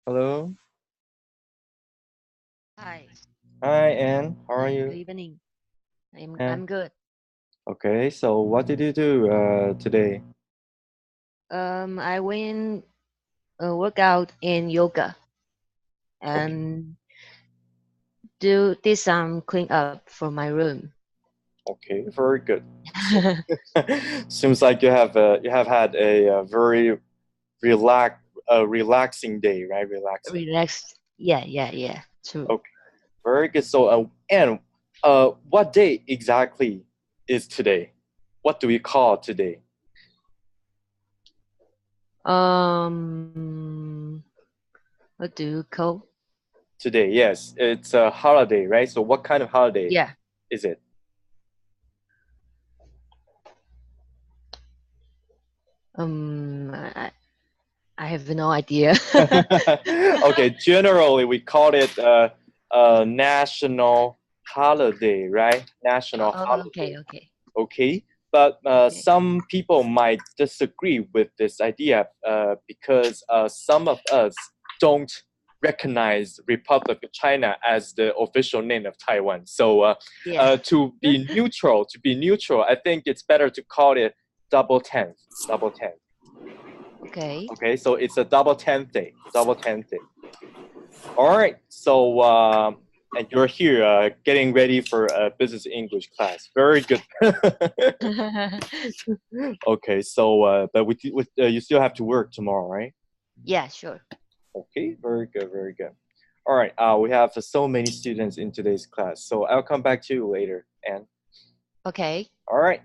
Hello. Hi. Hi, Anne. How are Hi. Good you? evening. I'm Anne. I'm good. Okay, so what did you do today? I went workout in yoga Okay, and did some clean up for my room. okay, very good. So, seems like you have had a very relaxing day, right? Relaxing. Relaxed. Yeah. True. Okay, very good. So, Anne, what day exactly is today? What do we call today? Um, what do you call? Today, yes, it's a holiday, right? So, what kind of holiday Yeah. is it? I, I have no idea. Okay, generally we call it a national holiday, right? National holiday. Okay. Okay, but Okay. some people might disagree with this idea because some of us don't recognize Republic of China as the official name of Taiwan. So Yeah. to be neutral, I think it's better to call it double tenth, double tenth. Okay. Okay, so it's a double tenth day, double tenth day. All right, so and you're here getting ready for a business English class. Very good. Okay, so but you still have to work tomorrow, right? Yeah, sure. Okay, very good, very good. All right, we have so many students in today's class, so I'll come back to you later. And Okay. all right,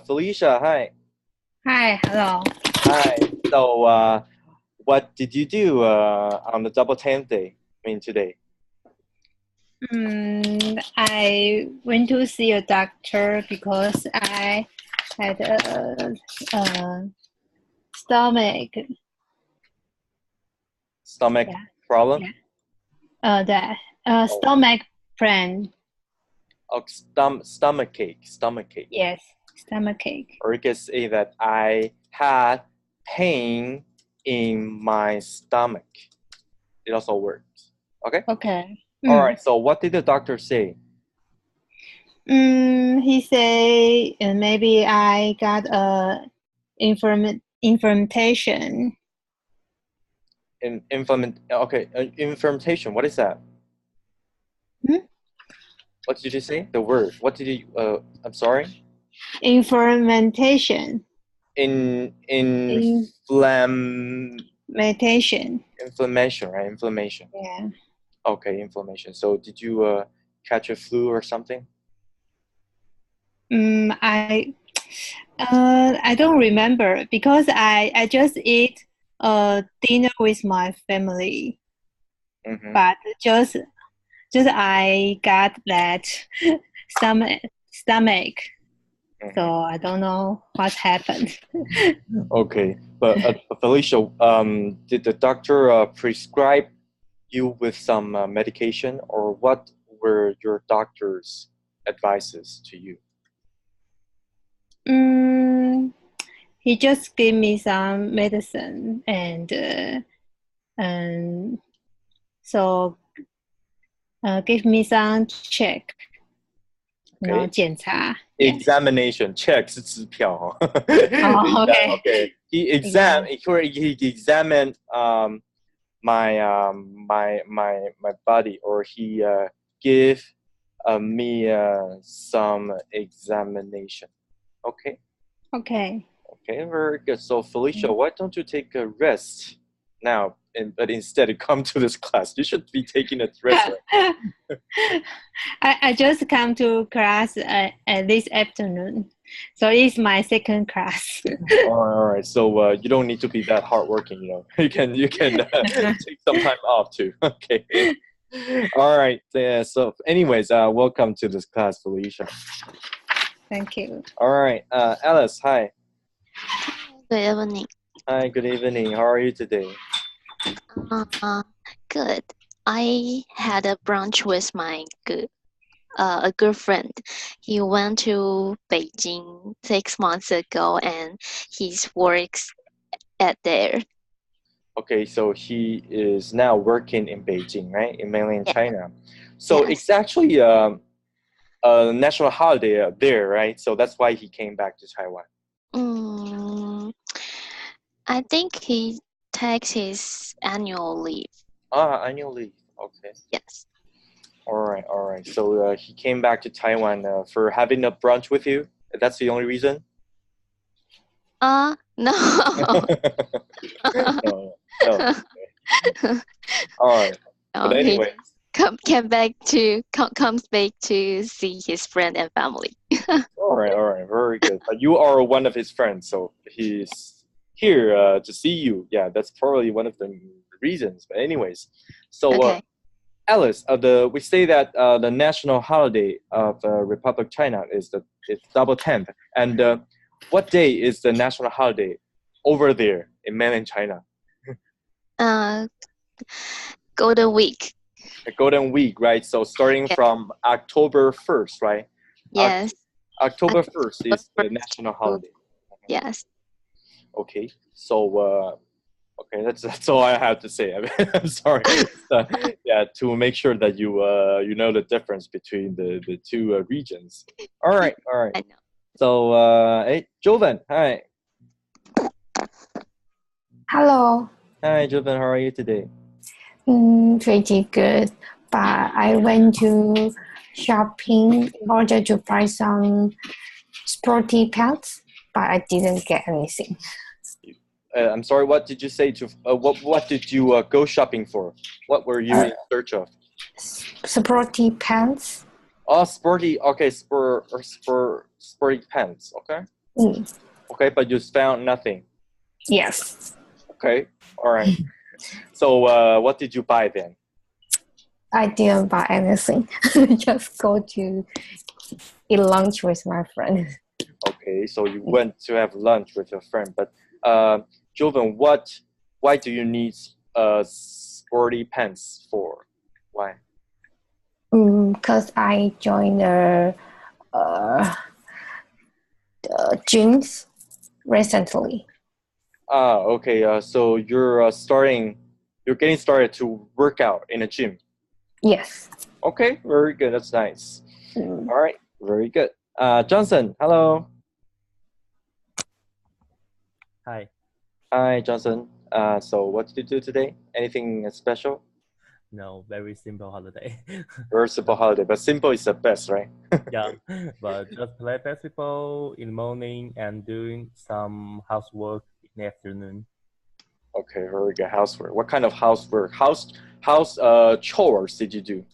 Felicia, hi, Hi, hello. hi. So what did you do on the double tenth day? I mean today. I went to see a doctor because I had a stomach. Stomach Yeah, problem? yeah. The Oh, stomach pain. oh, stomach ache, stomach ache. Yes, stomach ache. Or you can say that I had pain in my stomach. It also works. Okay? Okay. All right, so what did the doctor say? He say maybe I got a inflammation. Inflammation. What is that? Hmm? What did you say? The word. What did you, I'm sorry? Inflammation. Inflammation, right? Inflammation. Yeah. Okay, inflammation. So did you catch a flu or something? I don't remember because I just eat dinner with my family, Mm-hmm. but just I got that stomach, so I don't know what happened. Okay, but Felicia, did the doctor prescribe you with some medication, or what were your doctor's advices to you? He just gave me some medicine and so give me some check, Okay. 检查. Examination check 是支票哈。Oh, okay. Okay. He examined my body, or he give me some examination. Okay. Okay. Okay, very good. So Felicia, why don't you take a rest now, but instead come to this class? You should be taking a rest. I just come to class this afternoon, so it's my second class. All right. So you don't need to be that hardworking. You can take some time off too. Okay. All right. Yeah. So, anyways, welcome to this class, Felicia. Thank you. All right. Alice, hi. Good evening. Hi. Good evening. How are you today? Good. I had a brunch with my a girlfriend. He went to Beijing 6 months ago, and he works at there. Okay, so he is now working in Beijing, right? In mainland Yeah. China. So Yes. it's actually a national holiday there, right? So that's why he came back to Taiwan. I think he takes his annual leave. Annual leave. Okay. Yes. All right. So he came back to Taiwan for having a brunch with you? That's the only reason? No. No. All right. But anyways. Comes back to see his friend and family. All right. Very good. But you are one of his friends, so he's here to see you. Yeah, that's probably one of the reasons. But anyways, so Okay. Alice, we say that the national holiday of Republic of China it's Double 10th. And what day is the national holiday over there in mainland China? Golden Week. The Golden Week, right? So starting from October 1st, right? Yes. October 1st is the national holiday. Yes. Okay. So okay, that's all I have to say. I mean, I'm sorry. To make sure that you know the difference between the two regions. All right. I know. So hey, Joven, hi. Hello. Hi, Joven. How are you today? Pretty good. But I went to shopping in order to buy some sporty pants, but I didn't get anything. I'm sorry. What did you say? What did you go shopping for? What were you in search of? Sporty pants. Oh, sporty. Okay, sporty pants. Okay. Okay, but you found nothing. Yes. Okay. All right. So what did you buy then? I didn't buy anything. Just go to eat lunch with my friend. Okay, so you went to have lunch with your friend, but Joven, why do you need sporty pants for? Why? Because I joined the gyms recently. Okay. So you're getting started to work out in a gym. Yes. Okay, very good. That's nice. All right, very good. Johnson, hello. Hi. Hi, Johnson. So what did you do today? Anything special? No, very simple holiday. Very simple holiday, but simple is the best, right? Yeah, but just play basketball in the morning and doing some housework in the afternoon. Okay, very good. Housework. What kind of housework? House chores did you do?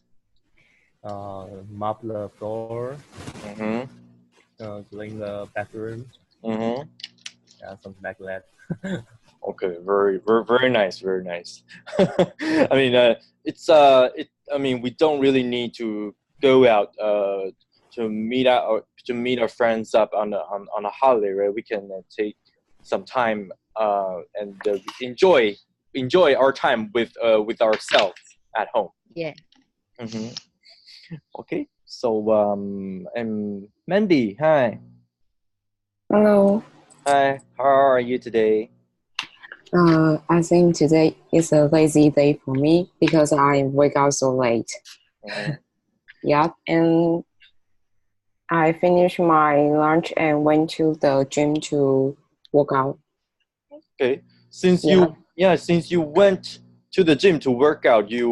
Mop the floor. Mm-hmm. Clean the bathroom. Mm-hmm. Yeah, something like that. Okay, very nice, very nice. I mean, I mean, we don't really need to go out to meet our friends up on a holiday, right? We can take some time and enjoy our time with ourselves at home. Yeah. Mm-hmm. Okay, so and Mandy, hi. Hello. Hi, how are you today? I think today is a lazy day for me because I wake up so late. Mm-hmm. Yeah, and I finished my lunch and went to the gym to work out. Okay, since you went to the gym to work out, you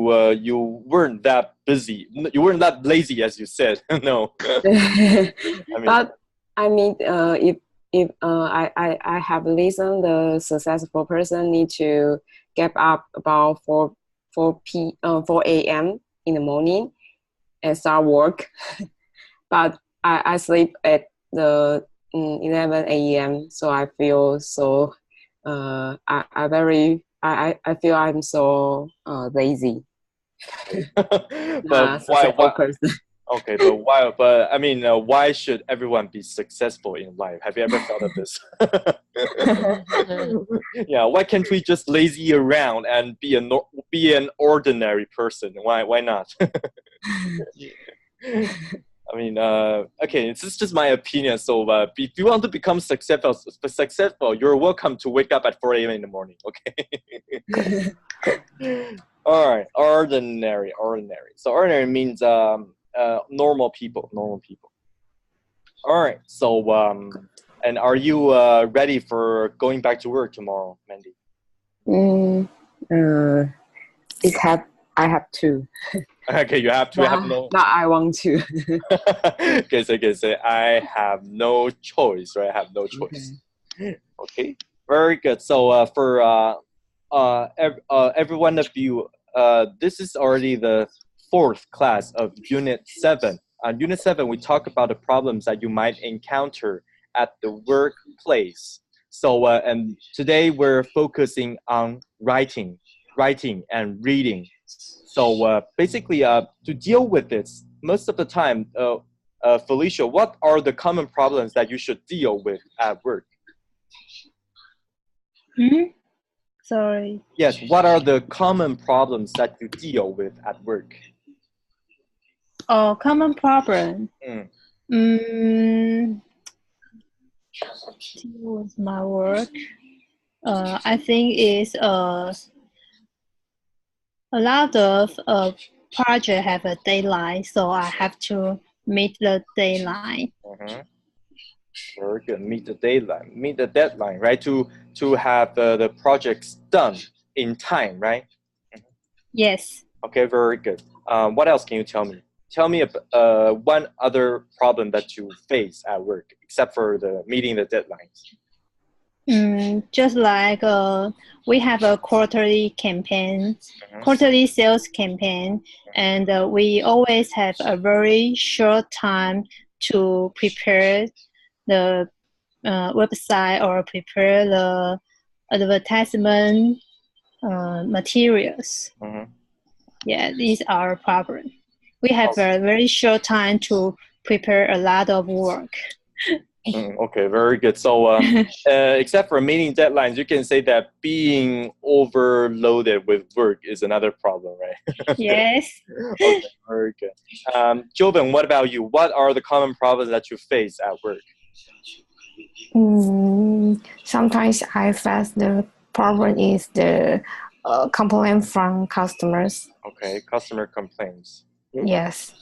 weren't that busy. You weren't that lazy as you said. No. But I mean, if I have listened, the successful person need to get up about 4 a.m. in the morning and start work. But I sleep at the 11 a.m. So I feel so I feel I'm so lazy. But why? Okay, but why? But I mean, why should everyone be successful in life? Have you ever thought of this? Yeah, why can't we just lazy around and be an ordinary person? Why not? I mean, okay, this is just my opinion. So if you want to become successful, you're welcome to wake up at 4 a.m. in the morning, okay? All right, ordinary. So ordinary means normal people. All right, so and are you ready for going back to work tomorrow, Mandy? I have to. Okay, you have to. No, I want to. Okay, so you can say I have no choice, right? I have no choice. Okay, very good. So for every one of you, this is already the 4th class of Unit 7. On Unit 7, we talk about the problems that you might encounter at the workplace. So and today we're focusing on writing and reading. So basically, to deal with this, most of the time, Felicia, what are the common problems that you should deal with at work? Sorry. Yes, what are the common problems that you deal with at work? Oh, common problem. Deal with my work. I think it's a lot of project have a deadline, so I have to meet the deadline. Very good. Meet the deadline, right? To have the projects done in time, right? Yes. Okay, very good. What else can you tell me? Tell me one other problem that you face at work, except for the meeting the deadlines. Just like we have a quarterly campaign, quarterly sales campaign, and we always have a very short time to prepare the website or prepare the advertisement materials. Yeah, these are our problem. We have a very short time to prepare a lot of work. Okay, very good. So except for meeting deadlines, you can say that being overloaded with work is another problem, right? Yes. Okay, very good. Joven, what about you? What are the common problems that you face at work? Sometimes I face the problem is the complaint from customers. Okay, customer complaints. Yes,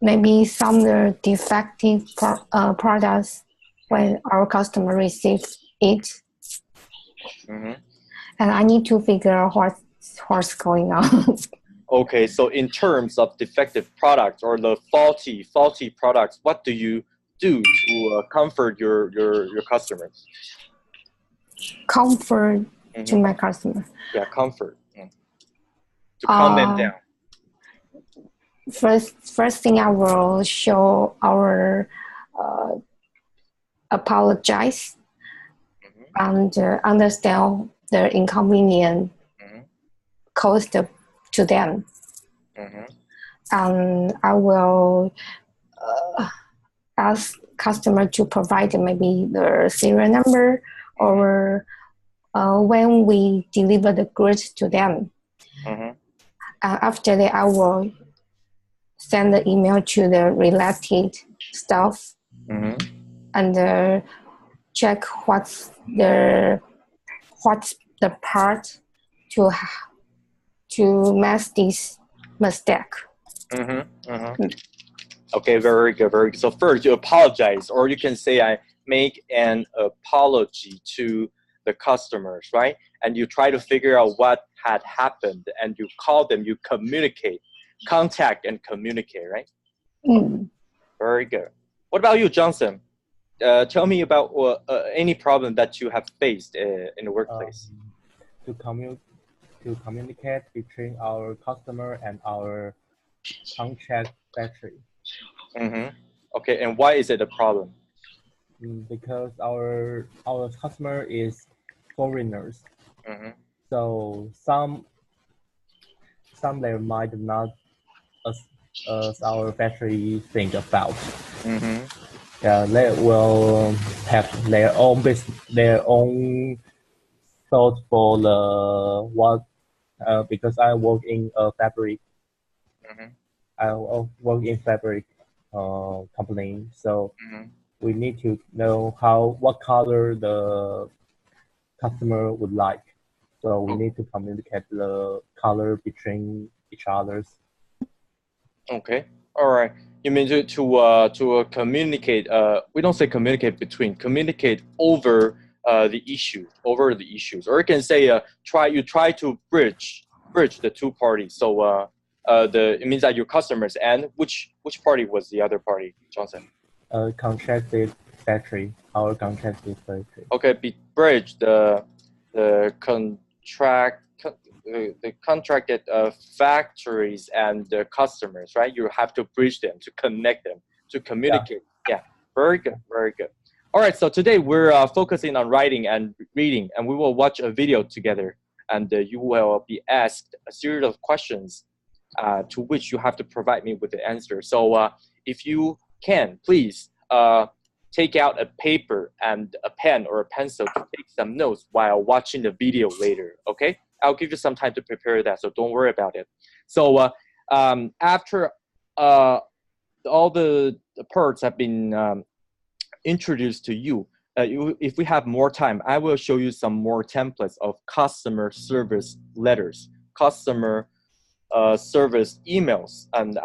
maybe some defective products when our customer receives it, and I need to figure out what's going on. Okay, so in terms of defective products or the faulty products, what do you do to comfort your customers? Comfort to my customer. Yeah, comfort. To calm them down. First thing I will show our apologize and understand the inconvenience caused to them. And I will ask customer to provide maybe the serial number or when we deliver the goods to them. After that, I will send the email to the related staff and check what's the part to match this mistake. Okay, very good, very good. So first, you apologize, or you can say I make an apology to the customers, right? And you try to figure out what had happened, and you call them, you communicate, contact and communicate, right? Very good. What about you, Johnson? Tell me about any problem that you have faced in the workplace. To communicate between our customer and our contract factory. Okay, and why is it a problem? Because our customer is foreigners. So some they might not as our factory think about. Yeah, they will have their own business, their own thought for the what. Because I work in a fabric. I work in fabric. company. So we need to know what color the customer would like. So we need to communicate the color between each others. Okay. All right. You mean to communicate? We don't say communicate between. Communicate over the issues, or you can say you try to bridge the two parties. So it means that your customers and which party was the other party, Johnson? Contracted factory. Our contracted factory. Okay. Bridge the contracted factories and the customers, right? You have to bridge them, to connect them, to communicate. Yeah, very good, very good. All right, so today we're focusing on writing and reading, and we will watch a video together, and you will be asked a series of questions to which you have to provide me with the answer. So if you can, please take out a paper and a pen or a pencil to take some notes while watching the video later, okay? I'll give you some time to prepare that, so don't worry about it. So after all the parts have been introduced to you, if we have more time, I will show you some more templates of customer service letters, customer service emails, and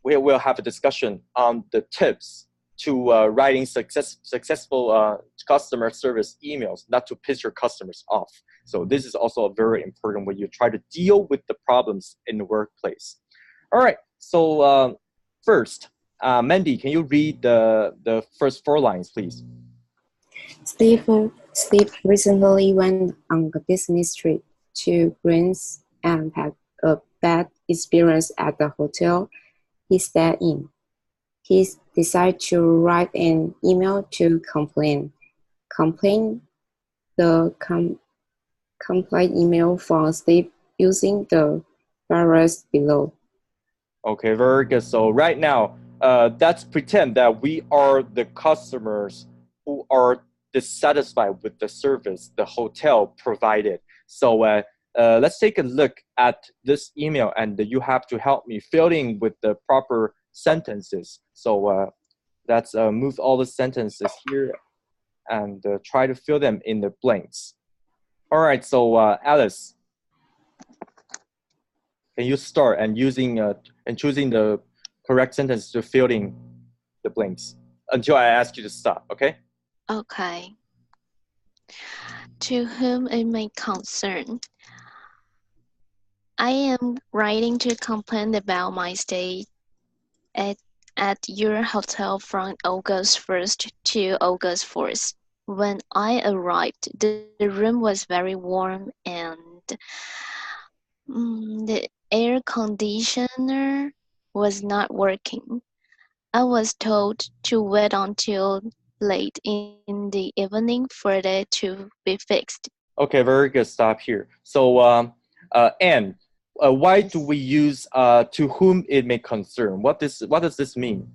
we will have a discussion on the tips to writing successful customer service emails, not to piss your customers off. So this is also a very important way you try to deal with the problems in the workplace. All right, so first, Mandy, can you read the first 4 lines, please? Steve recently went on a business trip to Greece and had a bad experience at the hotel he stayed in. He decided to write an email to complain. The complaint email from Steve using the variables below. Okay, very good. So right now, let's pretend that we are the customers who are dissatisfied with the service the hotel provided. So let's take a look at this email, and you have to help me fill in with the proper sentences. So let's move all the sentences here and try to fill them in the blanks. All right, so Alice, can you start and choosing the correct sentence to fill in the blanks until I ask you to stop, okay? Okay. To whom it may concern, I am writing to complain about my stay at your hotel from August 1st to August 4th. When I arrived, the room was very warm and the air conditioner was not working. I was told to wait until late in the evening for it to be fixed. Okay, very good. Stop here. So, Anne, why do we use to whom it may concern? What does this mean?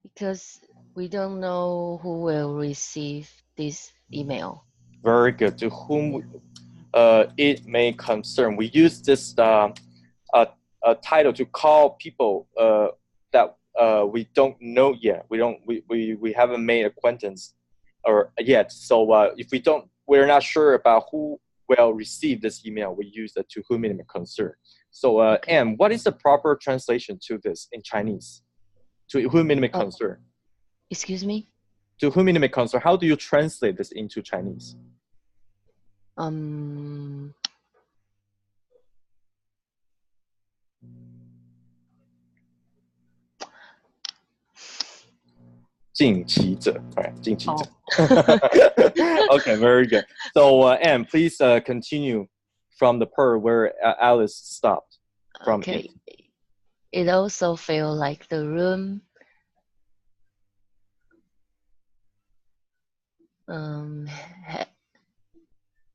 Because we don't know who will receive this email. Very good. To whom it may concern. We use this title to call people that we don't know yet. We haven't made acquaintance or yet. So if we're not sure about who will receive this email, we use the to whom it may concern. So Anne, what is the proper translation to this in Chinese? To whom it may concern. Excuse me? To whom it may concern. How do you translate this into Chinese? 近期者, right? 近期者. Okay, very good. So Anne, please continue from the part where Alice stopped. From okay. It also felt like the room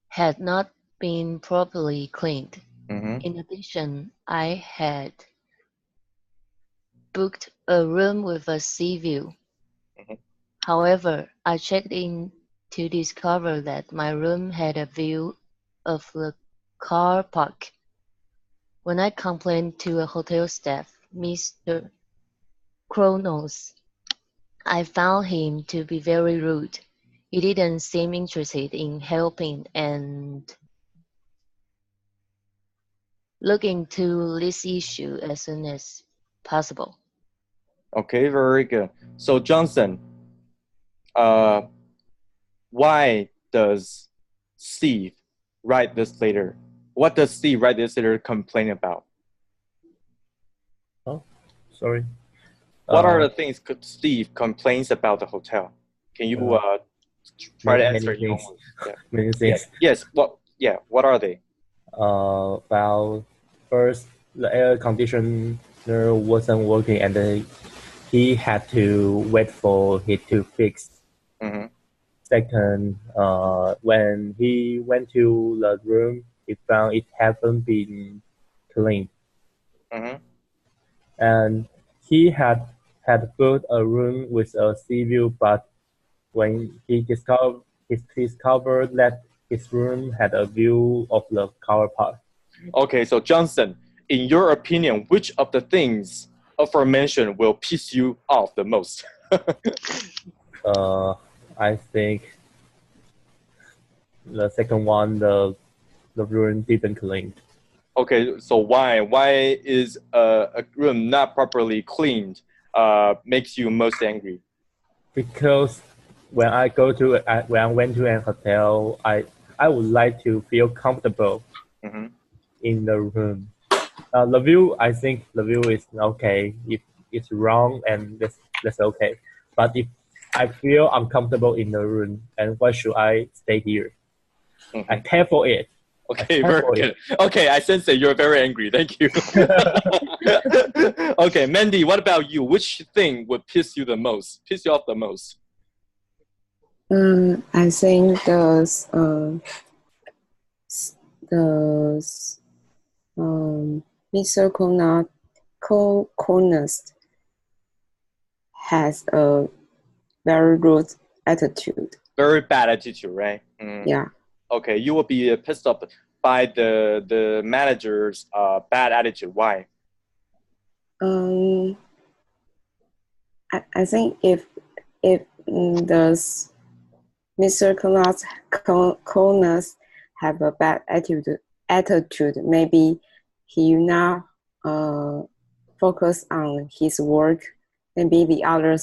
had not been properly cleaned. In addition, I had booked a room with a sea view. However, I checked in to discover that my room had a view of the car park. When I complained to a hotel staff, Mr. Kronos, I found him to be very rude. He didn't seem interested in helping and look into this issue as soon as possible. Okay, very good. So Johnson, why does Steve write this letter? What does Steve write this letter complain about? Oh, sorry. What are the things Steve complains about the hotel? Can you try to answer in your own words? Yeah. Many things. Yes. What are they? Well, first, the air conditioner wasn't working, and he had to wait for it to fix. Mm-hmm. Second, when he went to the room, he found it hadn't been cleaned. Mm-hmm. And he had booked a room with a sea view, but when he discovered that his room had a view of the car park. Okay, so Johnson, in your opinion, which of the things aforementioned will piss you off the most? I think the second one, the room didn't clean. Okay, so why is a room not properly cleaned makes you most angry? Because when I went to a hotel, I would like to feel comfortable Mm-hmm. in the room. The view, I think the view is okay. If it's wrong, and that's okay. But if I feel uncomfortable in the room, and why should I stay here? Mm-hmm. I pay for it. Okay, very good. Okay, I sense that you're very angry. Thank you. Okay, Mandy, what about you? Which thing would piss you off the most? I think Mr. Kronos has a very rude attitude. Very bad attitude, right? Mm. Yeah. Okay, you will be pissed off by the manager's bad attitude. Why? I think if does Mr. Kronos have a bad attitude, maybe he not focus on his work. Maybe the other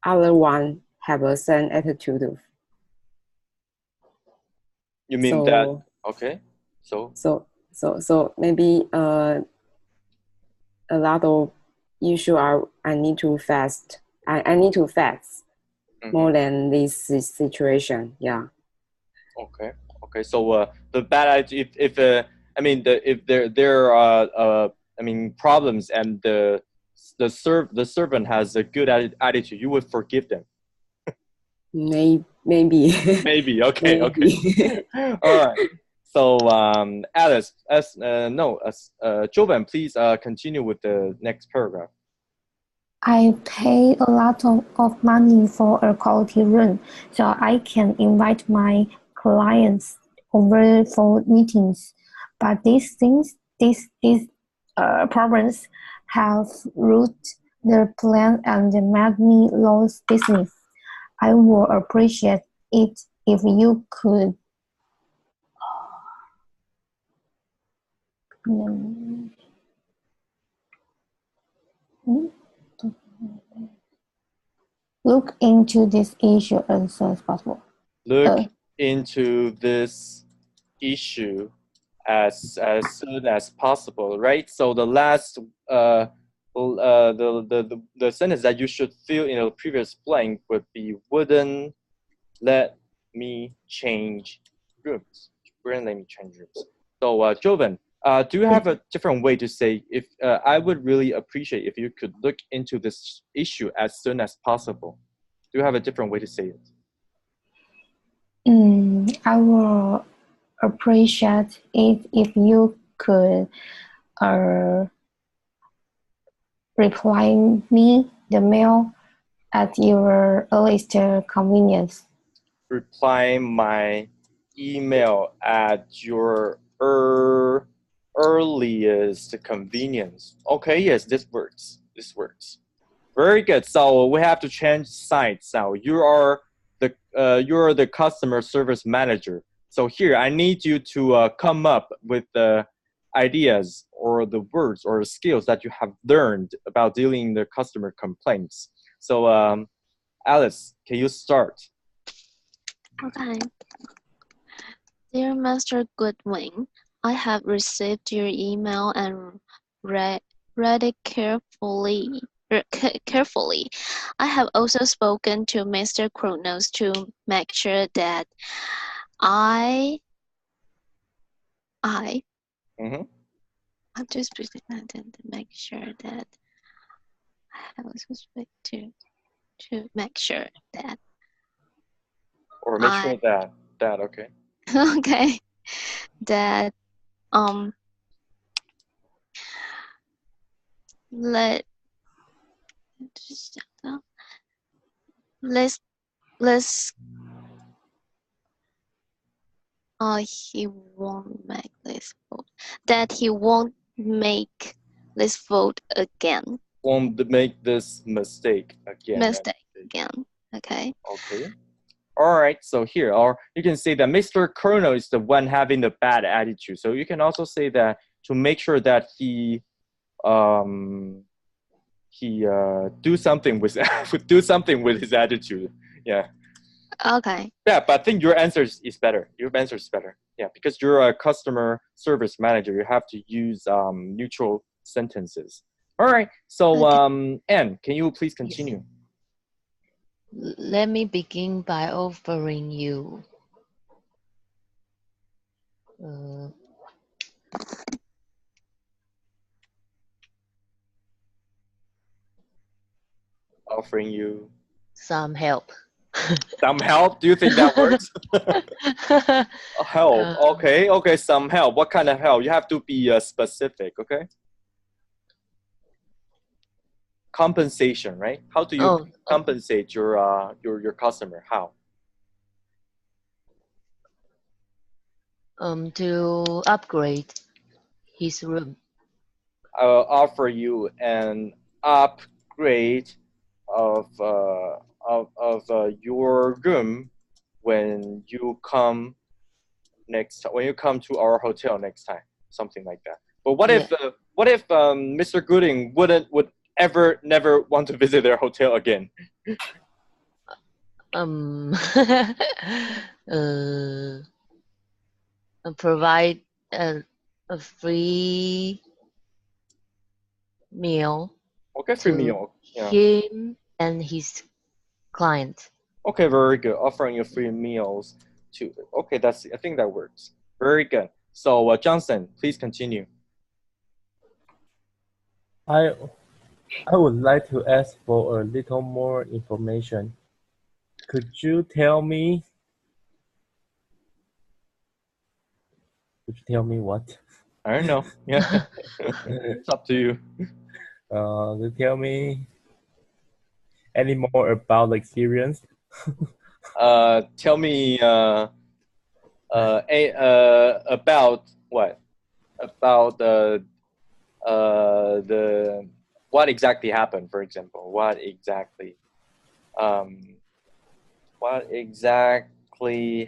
other one have a same attitude. You mean that? Okay, so maybe a lot of issue I need to face. I need to face more than this situation. Yeah. Okay. So the bad attitude, if there are problems and the servant has a good attitude, you would forgive them. Maybe. Maybe. Okay. All right. So Alice, Jovan, please continue with the next paragraph. I pay a lot of money for a quality room, so I can invite my clients over for meetings. But these problems have ruined the plan and made me lose business. I would appreciate it if you could look into this issue as soon as possible. Look into this issue as soon as possible, right? So the last the sentence that you should fill in the previous blank would be wouldn't let me change rooms. Wouldn't let me change rooms. So Jovan, do you have a different way to say if I would really appreciate if you could look into this issue as soon as possible? Do you have a different way to say it? I will appreciate it if you could reply me the mail at your earliest convenience. Reply my email at your earliest convenience. Okay, yes, this works. This works. Very good. So we have to change sides now. You're the customer service manager. So here I need you to come up with the ideas or the words or the skills that you have learned about dealing with customer complaints. So Alice, can you start? Okay. Dear Mr. Goodwin, I have received your email and read it carefully. I have also spoken to Mr. Kronos to make sure that I'm just to make sure that I have also spoken to make sure that Or make sure that okay. okay, that he won't make this vote. That he won't make this vote again. Won't make this mistake again. Okay. Okay. All right. So here, or you can say that Mr. Colonel is the one having the bad attitude. So you can also say that to make sure that he do something with his attitude. Yeah. Okay. Yeah, but I think your answer is better. Your answer is better. Yeah, because you're a customer service manager, you have to use neutral sentences. All right. So Anne, can you please continue? Yes. Let me begin by offering you some help. Some help? Do you think that works? Help. Okay. Some help. What kind of help? You have to be specific. Okay. Compensation, right? How do you compensate your customer? How? To upgrade his room. I'll offer you an upgrade of your room when you come to our hotel next time, something like that. But what if Mr. Gooding would ever never want to visit their hotel again? Provide a free meal. Okay, free meal. Yeah. Him and his client. Okay, very good. Offering you free meals too. Okay, I think that works. Very good. So Johnson, please continue. I would like to ask for a little more information. Could you tell me what? I don't know. Yeah. It's up to you. Tell me any more about the experience. Tell me about what? About the what exactly happened, for example. What exactly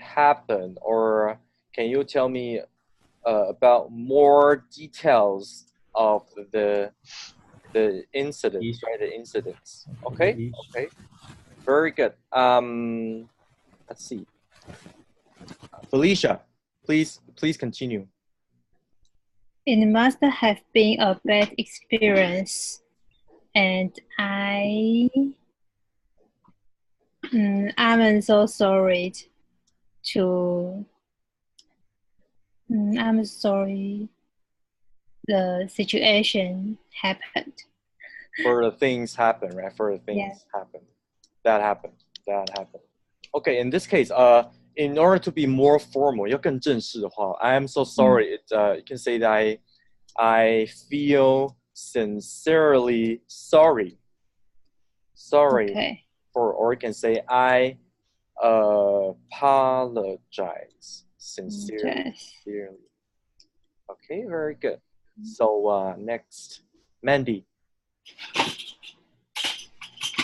happened, or can you tell me about more details of the incidents, right? The incidents. Okay. Very good. Let's see. Felicia, please continue. It must have been a bad experience, and I'm so sorry I'm sorry the situation happened. For the things happen, right? For the things happen. That happened. Okay, in this case, in order to be more formal, 要更正式的话, I am so sorry. You can say that I feel sincerely sorry. Okay. Or you can say I apologize. Sincerely. Yes. Sincerely. Okay, very good. So next, Mandy.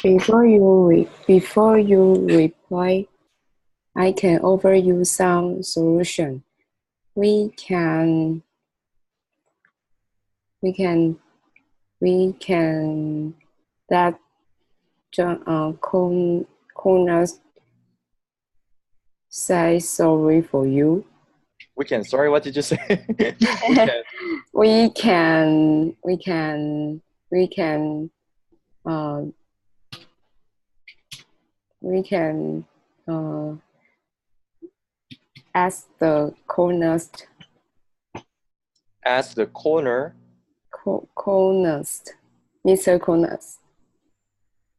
Before you reply, I can offer you some solution. We can that corners say sorry for you. We can. Sorry, what did you say? We can ask the cornerst. Ask the corner. Cornerst, Mr. Cornerst.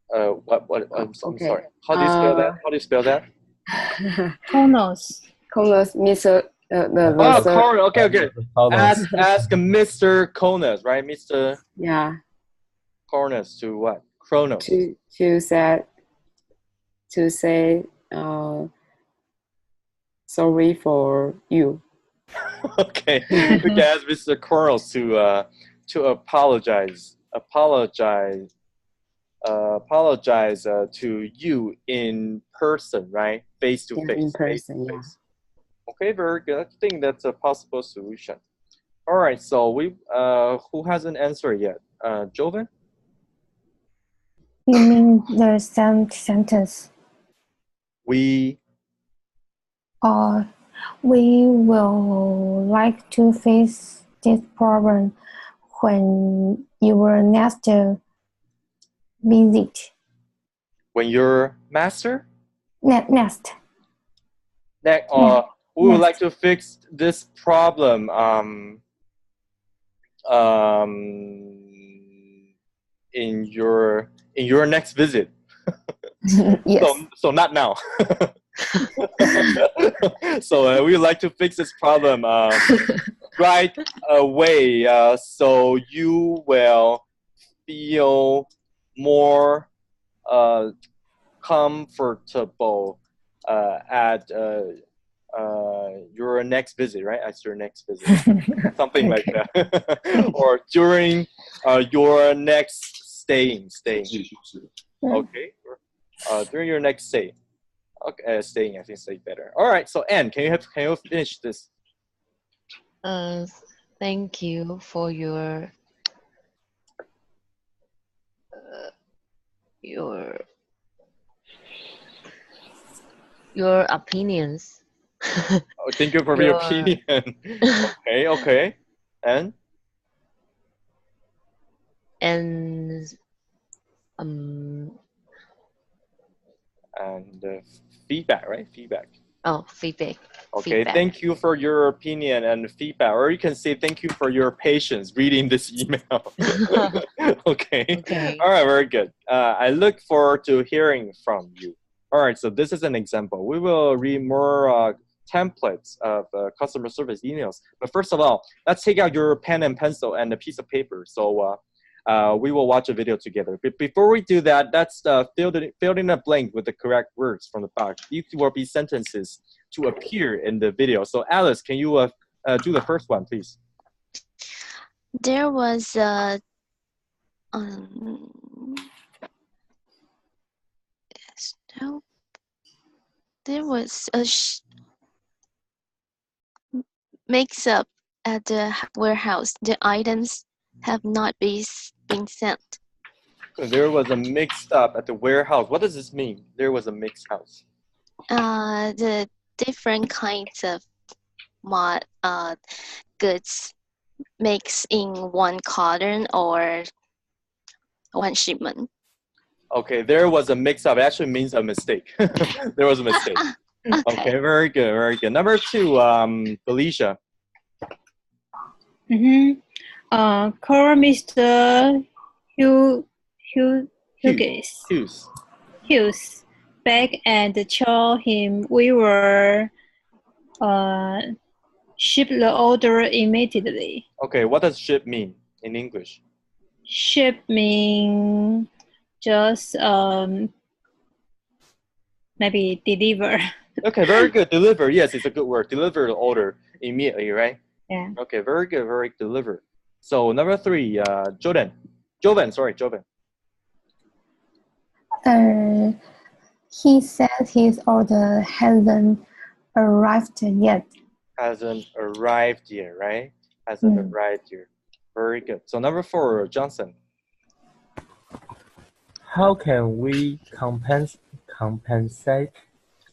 What? I'm Okay. sorry. How do you spell that? How do you spell that? Corners, Mr. Oh, corner. Okay, okay. Corners. Ask Mr. Konas, right? Mr. Yeah. Konas to what? Chronos. To say sorry for you. Okay, we can ask Mr. Kronos to apologize to you in person, right? Face to face. In person, yeah. Okay, very good. I think that's a possible solution. All right, so we who hasn't answered yet? Joven? You mean the same sentence? We will like to face this problem when your next visit. when your master? Next. We would like to fix this problem in your next visit. Yes. So not now. So we would like to fix this problem right away, so you will feel more comfortable at your next visit, right? At your next visit, something like that, or during your next staying. Okay, during your next stay. Okay, staying, I think stay better. All right, so Anne, can you finish this? Thank you for your opinions. Oh, thank you for your opinion. Okay. And feedback, right? Feedback. Oh, feedback. Okay, thank you for your opinion and feedback. Or you can say thank you for your patience reading this email. Okay. All right, very good. I look forward to hearing from you. All right, so this is an example. We will read more templates of customer service emails. But first of all, let's take out your pen and pencil and a piece of paper. So we will watch a video together. But before we do that, let's fill in a blank with the correct words from the box. These will be sentences to appear in the video. So Alice, can you do the first one, please? There was a mix-up at the warehouse. The items have not been sent. There was a mix-up at the warehouse. What does this mean? There was a mixed house. The different kinds of goods mixed in one carton or one shipment. Okay, there was a mix-up. It actually means a mistake. There was a mistake. Okay, very good, very good. Number 2, Felicia. Call Mr. Hughes back and tell him we will ship the order immediately. Okay, what does ship mean in English? Ship means just maybe deliver. Okay, very good. Deliver. Yes, it's a good word. Deliver the order immediately, right? Yeah. Okay, very good. Very deliver. So number 3, Jovan. He said his order hasn't arrived yet. Hasn't arrived yet, right? Hasn't arrived yet. Very good. So number 4, Johnson. How can we compensate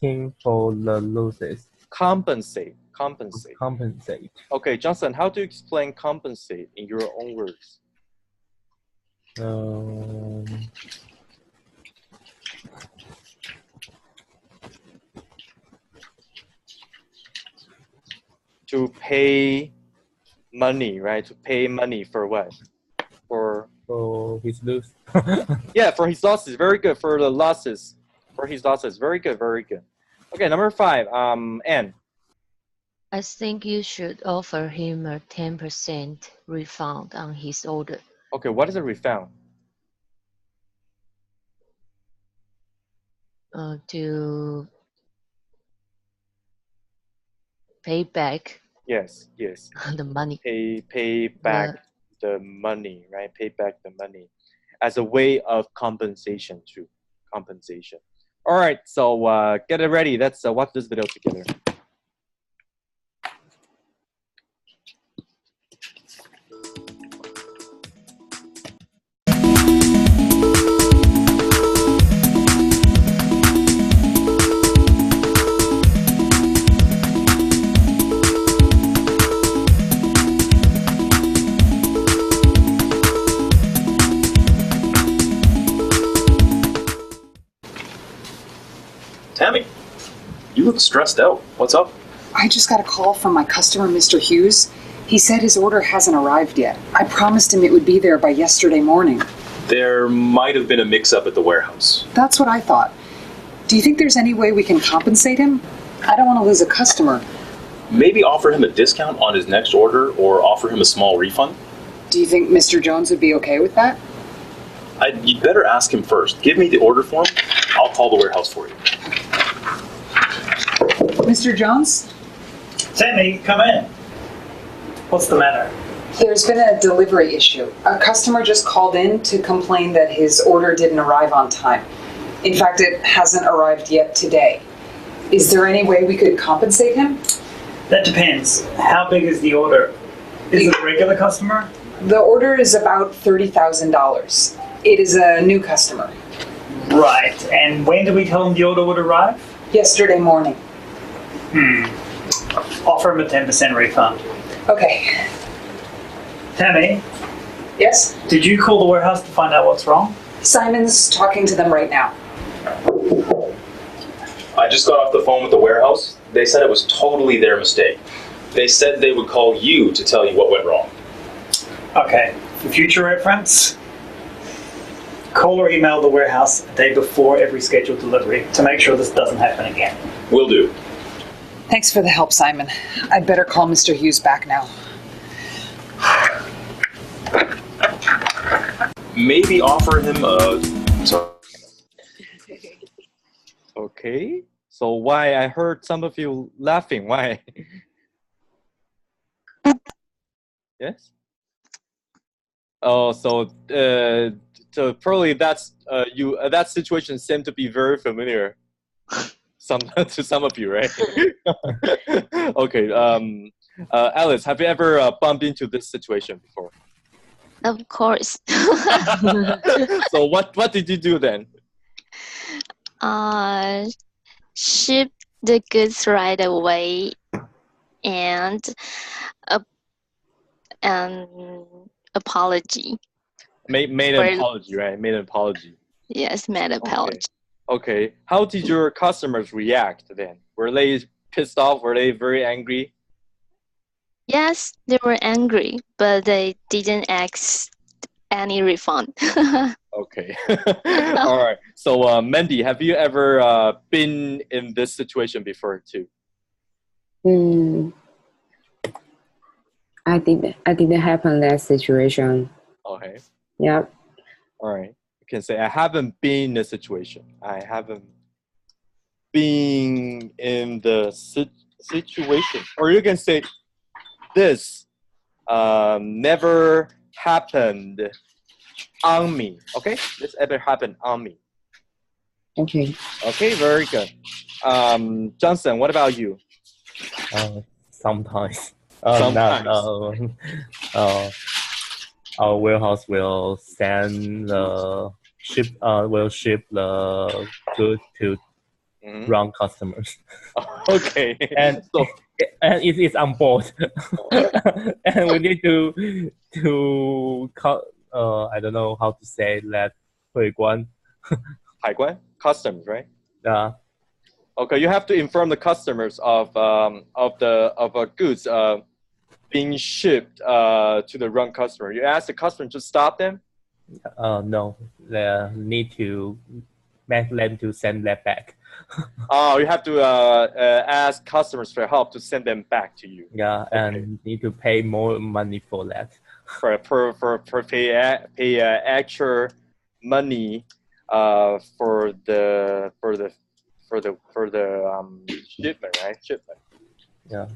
him for the losses? Compensate. Okay, Johnson, how do you explain compensate in your own words? To pay money, right? To pay money for what? For his loss. Yeah, for his losses. Very good. For the losses. For his losses. Very good. Very good. Okay, number 5. Anne. I think you should offer him a 10% refund on his order. Okay, what is a refund? To pay back. Yes. The money. Pay back the money, right? Pay back the money as a way of compensation too. Compensation. All right, so get it ready. Let's watch this video together. Tammy, you look stressed out. What's up? I just got a call from my customer, Mr. Hughes. He said his order hasn't arrived yet. I promised him it would be there by yesterday morning. There might have been a mix-up at the warehouse. That's what I thought. Do you think there's any way we can compensate him? I don't want to lose a customer. Maybe offer him a discount on his next order or offer him a small refund? Do you think Mr. Jones would be okay with that? You'd better ask him first. Give me the order form. I'll call the warehouse for you. Mr. Jones? Tammy, come in. What's the matter? There's been a delivery issue. A customer just called in to complain that his order didn't arrive on time. In fact, it hasn't arrived yet today. Is there any way we could compensate him? That depends. How big is the order? Is it a regular customer? The order is about $30,000. It is a new customer. Right. And when did we tell him the order would arrive? Yesterday morning. Offer him a 10% refund. Okay. Tammy? Yes? Did you call the warehouse to find out what's wrong? Simon's talking to them right now. I just got off the phone with the warehouse. They said it was totally their mistake. They said they would call you to tell you what went wrong. Okay. For future reference, call or email the warehouse a day before every scheduled delivery to make sure this doesn't happen again. Will do. Thanks for the help, Simon. I'd better call Mr. Hughes back now. Maybe offer him a... Okay. So why I heard some of you laughing? Why? Yes. Oh, so probably that's that situation seemed to be very familiar. To some of you, right? Okay. Alice, have you ever bumped into this situation before? Of course. So what did you do then? Ship the goods right away and apology. Made an apology, right? Made an apology. Yes, made an apology. Okay. How did your customers react then? Were they pissed off? Were they very angry? Yes, they were angry, but they didn't ask any refund. Okay. All right. So, Mandy, have you ever been in this situation before too? I didn't happen that situation. Okay. Yep. All right. You can say I haven't been in a situation. I haven't being in the situation, or you can say this never happened on me. Okay, this ever happened on me. Okay. Okay, very good. Johnson, what about you? Sometimes. Sometimes. Our warehouse will send the ship the goods to wrong customers. Okay. And so it is on board. And we need to I don't know how to say that. 海关. 海关 customs, right? Yeah. Okay, you have to inform the customers of goods being shipped to the wrong customer. You ask the customer to stop them? No, they need to make them to send that back. Oh, you have to ask customers for help to send them back to you. Yeah, and need to pay more money for that. For pay extra money for the shipment, right? Shipment. Yeah,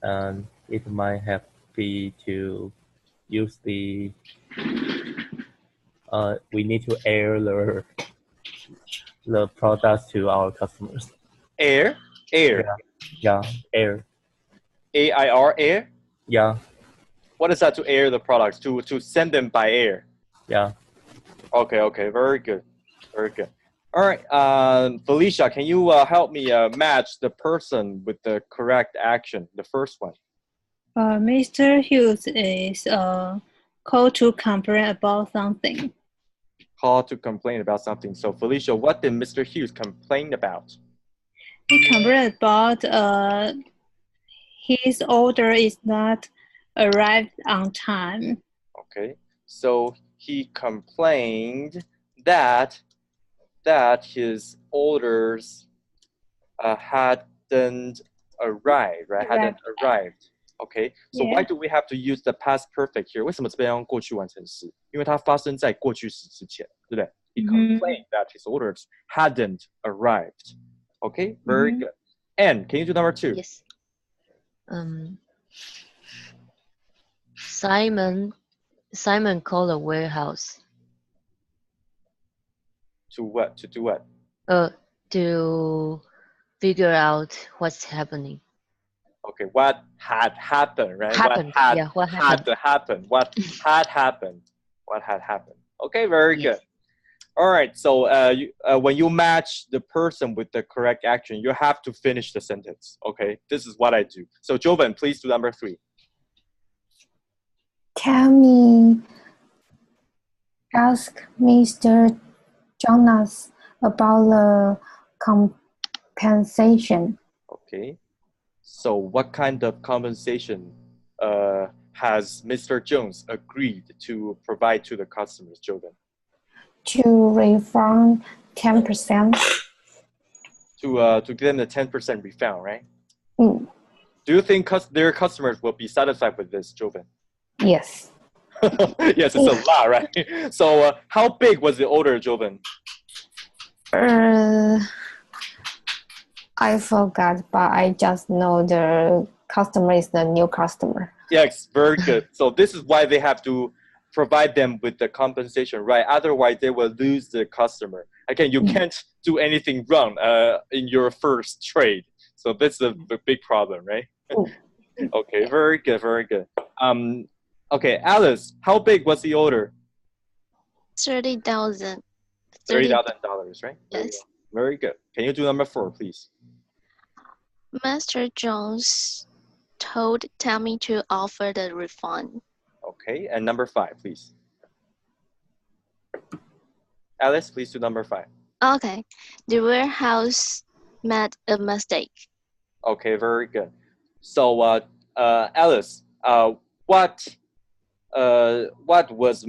and it might have to use the we need to air the products to our customers. Air. Yeah, air. AIR, air. Yeah. What is that? To air the products, to send them by air. Yeah. Okay. Very good. All right, Felicia, can you help me match the person with the correct action? The first one. Mr. Hughes is called to complain about something. Call to complain about something. So Felicia, what did Mr. Hughes complain about? He complained about his order is not arrived on time. Okay, so he complained that his orders hadn't arrived, right? Hadn't arrived. Okay, so why do we have to use the past perfect here? 为什么这边要用过去完成时？因为它发生在过去时之前，对不对？ He complained that his orders hadn't arrived. Okay, very good. And can you do number 2? Yes. Simon called the warehouse. To what? To do what? To figure out what's happening. Okay, what had happened, right? Happened. What had happened. What had happened? What had happened? Okay, very good. All right, so when you match the person with the correct action, you have to finish the sentence. Okay, this is what I do. So Jovan, please do number 3. Tammy asked Mr. Jonas about the compensation. Okay, so what kind of compensation has Mr. Jones agreed to provide to the customers, Jovan? To refund 10%. To give them the 10% refund, right? Mm. Do you think their customers will be satisfied with this, Jovan? Yes. Yes, it's a lot, right? So how big was the order, Jovan? I forgot, but I just know the customer is the new customer. Yes, very good. So this is why they have to provide them with the compensation, right? Otherwise, they will lose the customer. Again, you can't do anything wrong in your first trade. So that's a big problem, right? Okay, very good. Okay, Alice, how big was the order? $30,000. $30,000, right? Yes. Very good. Can you do number 4, please? Mr. Jones told Tammy to offer the refund. Okay, and number 5, please. Alice, please do number 5. Okay, the warehouse made a mistake. Okay, very good. So, Alice, what was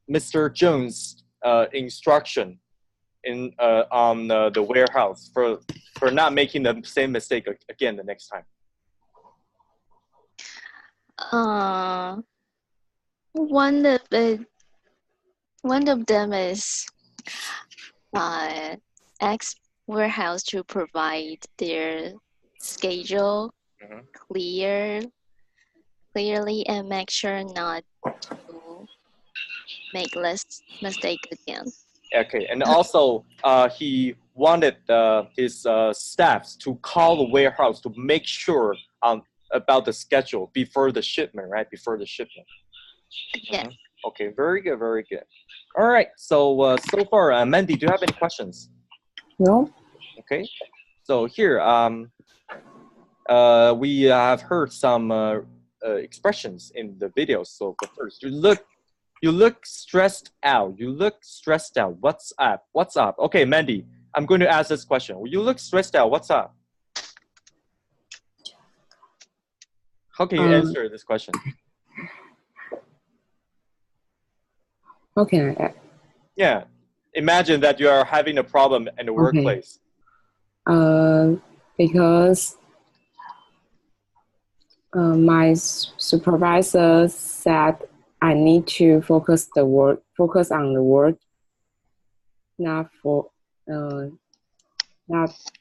Mr. Jones' instruction on the warehouse for not making the same mistake again the next time? One of them is ask warehouse to provide their schedule clearly and make sure not to make less mistake again. Okay, and also he wanted his staffs to call the warehouse to make sure about the schedule before the shipment, right? Before the shipment. Yes. Okay, very good, very good. All right, so so far, Mandy, do you have any questions? No. Okay, so here we have heard some expressions in the video. So first, you look stressed out. You look stressed out. What's up? What's up? Okay, Mandy, I'm going to ask this question. You look stressed out. What's up? How can you answer this question? Okay. Yeah. Imagine that you are having a problem in the workplace. Because my supervisor said I need to focus on the work, not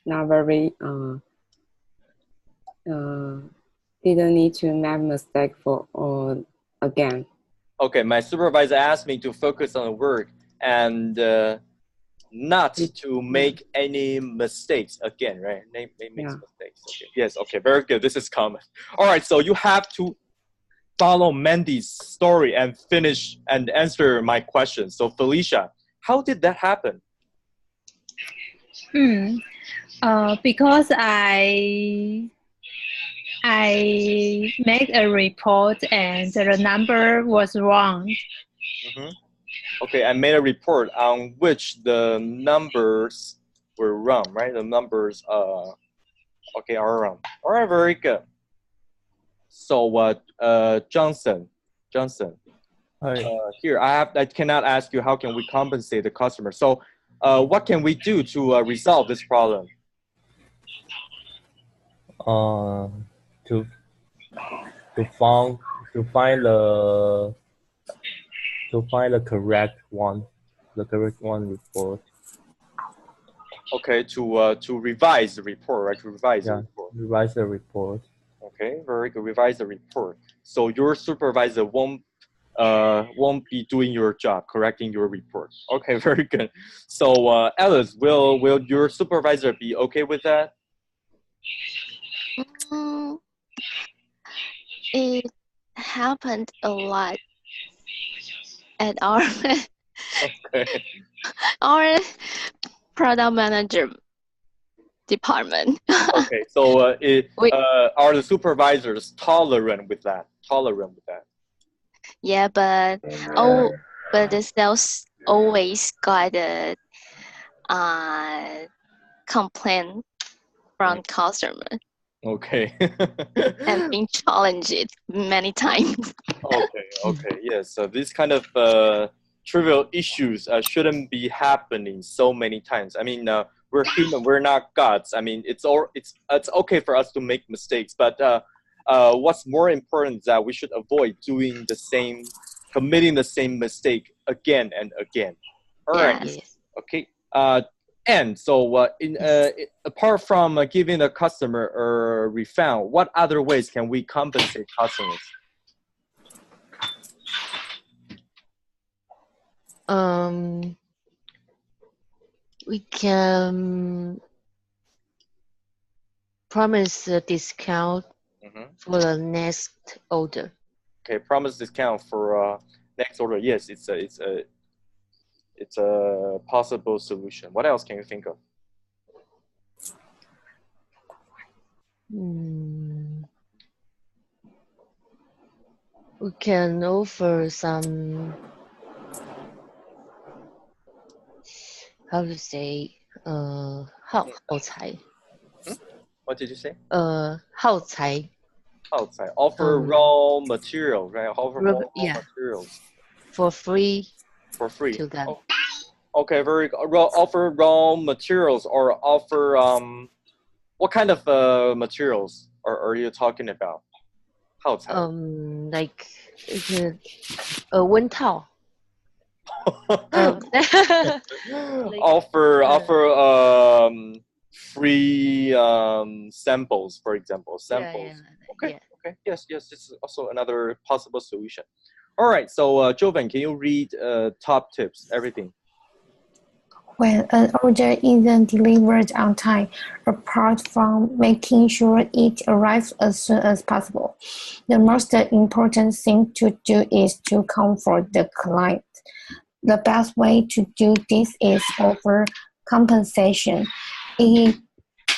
very didn't need to make mistake again. Okay, my supervisor asked me to focus on the work and not to make any mistakes again, right? Make mistakes. Okay. Yes, okay, very good. This is common. All right, so you have to follow Mandy's story and finish and answer my question. So Felicia, how did that happen? Because I made a report and the number was wrong. Okay, I made a report on which the numbers were wrong, right? The numbers are wrong. All right, very good. So Johnson, here I cannot ask you how can we compensate the customer. So what can we do to resolve this problem? To find the correct one report. Okay, to revise the report, right? To revise the report. Revise the report. Okay, very good. Revise the report. So your supervisor won't be doing your job, correcting your report. Okay, very good. So Alice, will your supervisor be okay with that? It happened a lot at our our product manager department. Okay, so are the supervisors tolerant with that? Yeah, but the sales always got a complaint from customer. Okay. And being challenged many times. Okay, yes. So these kind of trivial issues shouldn't be happening so many times. I mean, we're human, we're not gods. I mean, it's okay for us to make mistakes, but what's more important is that we should avoid committing the same mistake again and again. All right. Yes. Okay. And so apart from giving the customer a refund, what other ways can we compensate customers? We can promise a discount for the next order. Okay, promise discount for next order. Yes, it's a possible solution. What else can you think of? We can offer some, how to say, 耗材. What did you say? 耗材. Offer raw materials, right? Offer raw materials. For free. To them. Okay, very good. Offer raw materials or offer what kind of materials are you talking about? 耗材. Like 温套. offer free samples, for example. Samples. Okay. Yes. This is also another possible solution. All right. So, Jovan, can you read top tips? Everything. When an order isn't delivered on time, apart from making sure it arrives as soon as possible, the most important thing to do is to comfort the client. The best way to do this is offer compensation. It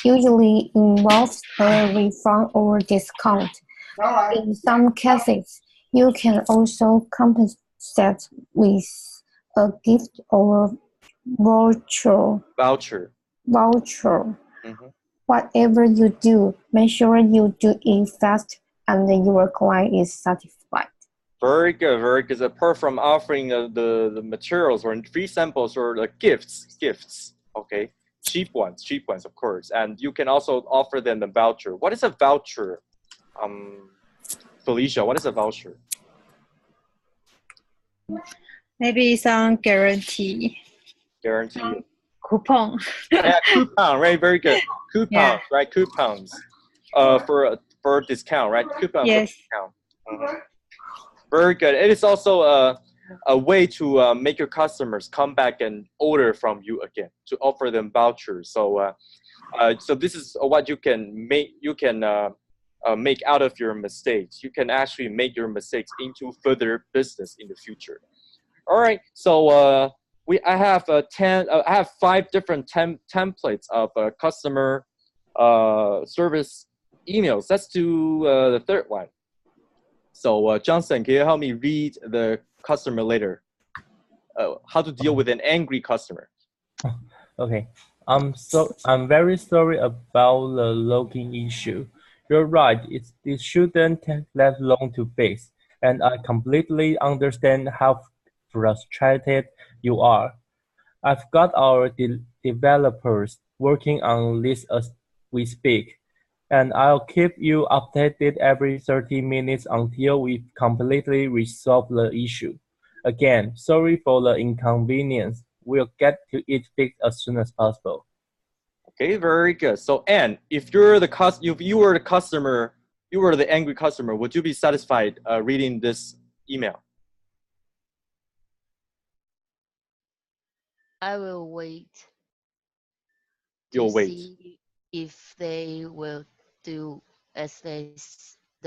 usually involves a refund or discount. In some cases, you can also compensate with a gift or voucher. Mm-hmm. Whatever you do, make sure you do it fast and your client is satisfied. Very good. Apart from offering the materials or free samples or the gifts, okay, cheap ones, of course, and you can also offer them the voucher. What is a voucher? Felicia, what is a voucher? Maybe some guarantee. Coupon. Yeah, coupon, right? Very good. Coupons, yeah. Right? Coupons. For discount, right? Coupon yes. For discount. Mm-hmm. Very good. It is also a way to make your customers come back and order from you again, to offer them vouchers. So, so this is what you can make. You can make out of your mistakes. You can actually make your mistakes into further business in the future. All right. So I have 5 different templates of customer service emails. Let's do the third one. So Johnson, can you help me read the customer letter? How to deal with an angry customer? Okay. I'm very sorry about the logging issue. You're right. It shouldn't take that long to fix, and I completely understand how frustrated you are. I've got our developers working on this as we speak, and I'll keep you updated every 30 minutes until we've completely resolved the issue. Again, sorry for the inconvenience. We'll get to it fixed as soon as possible. Okay, very good. So, Anne, if you were the customer, you were the angry customer, would you be satisfied reading this email? I will wait. You'll wait. See if they will do as the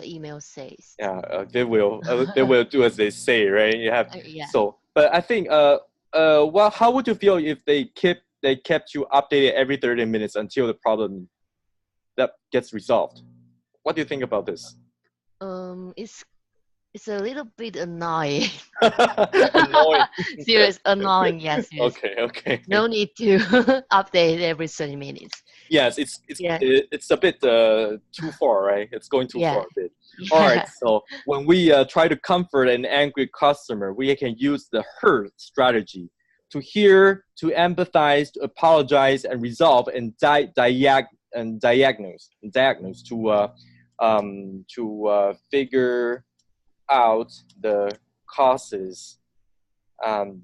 email says. Yeah, they will. They will do as they say, right? You have. Yeah. So, but I think, well, how would you feel if they kept you updated every 30 minutes until the problem that gets resolved? What do you think about this? It's a little bit annoying. Annoying. Serious, annoying, yes. Okay. No need to update every 30 minutes. Yes, it's a bit too far, right? It's going too far a bit. Yeah. All right, so when we try to comfort an angry customer, we can use the HER strategy: to hear, to empathize, to apologize, and resolve, and diagnose to figure out the causes, and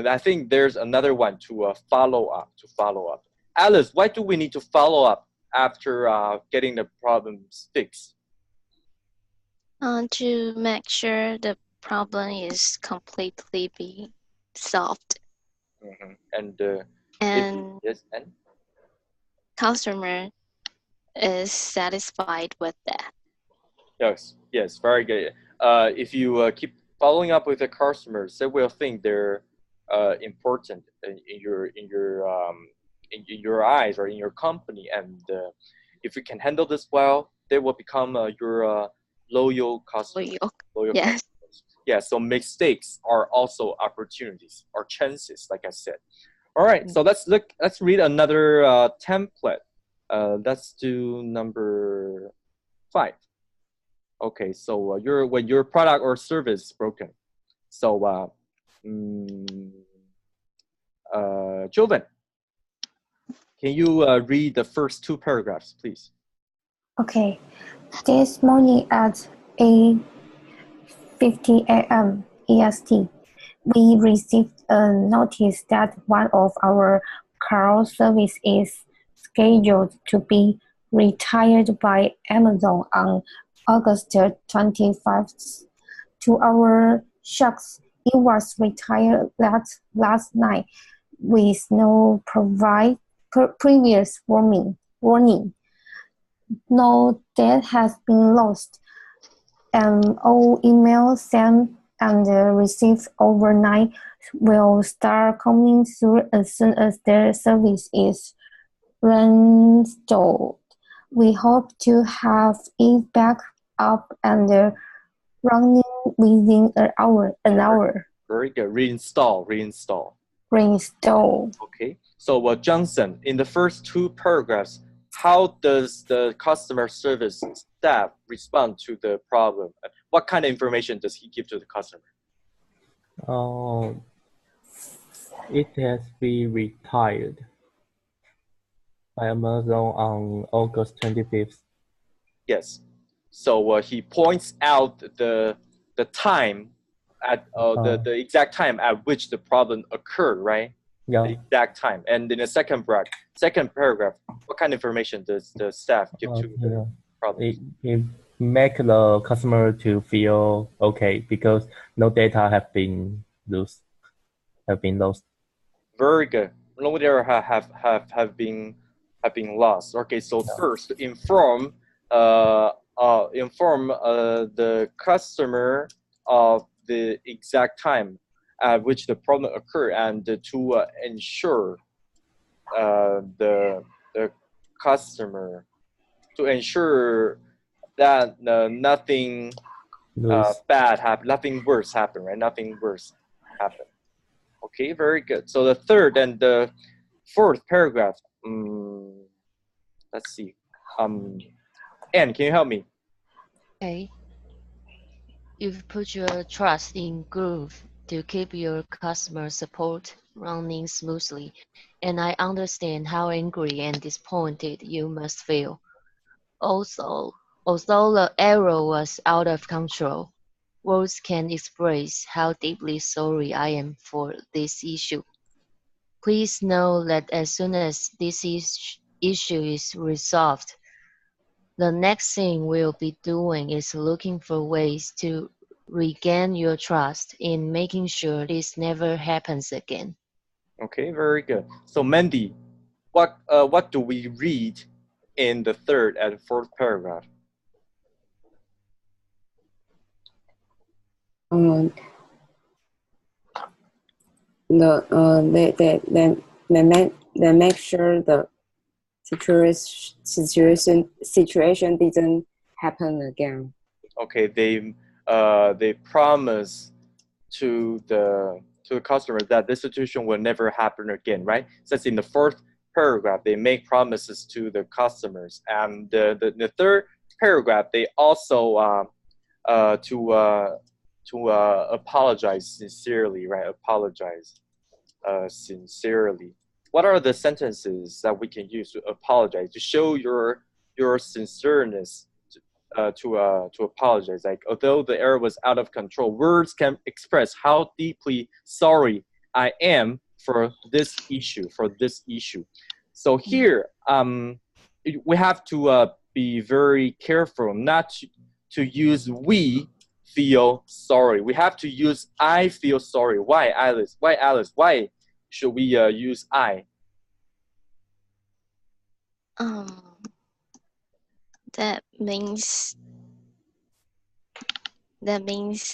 I think there's another one to follow up. Alice, why do we need to follow up after getting the problems fixed? To make sure the problem is completely being solved. Mm-hmm. And customer is satisfied with that. Yes, very good. If you keep following up with the customers, they will think they're important in your eyes or in your company, and if you can handle this well, they will become your loyal customers. Yes. Customers. Yeah. So mistakes are also opportunities or chances, like I said. All right. So let's read another template. Let's do number 5. Okay, so when your product or service is broken. So, Jovan, can you read the first 2 paragraphs, please? Okay. This morning at 8:50 a.m. EST, we received a notice that one of our car service is scheduled to be retired by Amazon on August 25th. To our shocks, it was retired last night with no previous warning. No data has been lost, and all emails sent and received overnight will start coming through as soon as their service is reinstalled. We hope to have it back up and running within an hour. Very good. Reinstall. Okay. So Johnson, in the first two paragraphs, how does the customer service staff respond to the problem? What kind of information does he give to the customer? It has been retired by Amazon on August 25th. Yes. So he points out the time at the exact time at which the problem occurred, right? Yeah. The exact time. And in the second paragraph, what kind of information does the staff give to the problem? It make the customer to feel okay because no data have been lost. Very good. No data have been lost. Okay, so first inform the customer of the exact time at which the problem occurred, and to ensure the customer, to ensure that nothing bad happened, nothing worse happened, right? Nothing worse happened. Okay, very good. So the third and the fourth paragraph. Let's see. Anne, can you help me? Okay. You've put your trust in Groove to keep your customer support running smoothly, and I understand how angry and disappointed you must feel. Also, although the error was out of control, words can express how deeply sorry I am for this issue. Please know that as soon as this issue is resolved, the next thing we'll be doing is looking for ways to regain your trust in making sure this never happens again. Okay, very good. So Mandy, what do we read in the third and fourth paragraph? They make sure the situation didn't happen again. Okay, they promise to the customer that this situation will never happen again, right? Since in the fourth paragraph they make promises to the customers, and the third paragraph they also to apologize sincerely, right? Apologize sincerely. What are the sentences that we can use to apologize, to show your sincereness to apologize? Like, although the error was out of control, words can express how deeply sorry I am for this issue. So here, we have to be very careful not to use we feel sorry. We have to use I feel sorry. Why, Alice? Why should we use I? That means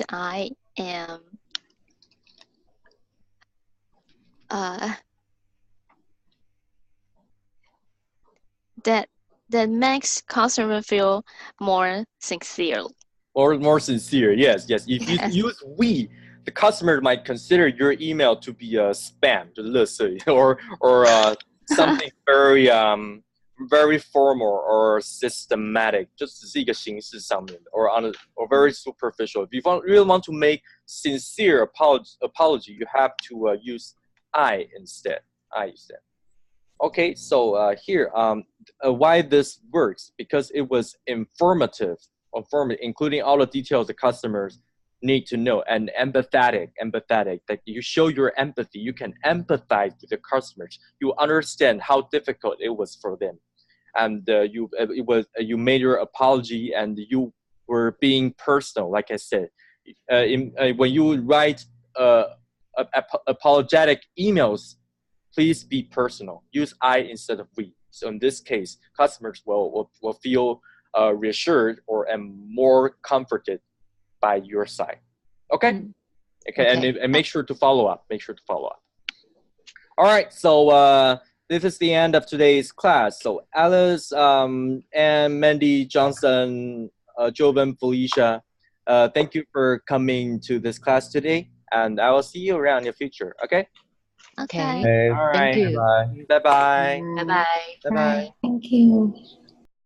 I am that makes customer feel more sincere. Or more sincere, yes. If you use we, the customer might consider your email to be a spam, or something very formal or systematic, 就只是一个形式上面的, or very superficial. If you really want to make sincere apology, you have to use I instead. Okay, so here, why this works? Because it was informative, including all the details the customers need to know, and empathetic, that you show your empathy. You can empathize with the customers. You understand how difficult it was for them, and you made your apology, and you were being personal. Like I said, when you write apologetic emails, please be personal. Use I instead of we. So in this case, customers will feel reassured and more comforted by your side. Okay? Okay. And make sure to follow up. All right. So this is the end of today's class. So Alice and Mandy, Johnson, Jovan, Felicia, thank you for coming to this class today. And I will see you around in the future. Okay? Okay. All right. Thank you. Bye-bye. Bye-bye. Bye-bye. Thank you.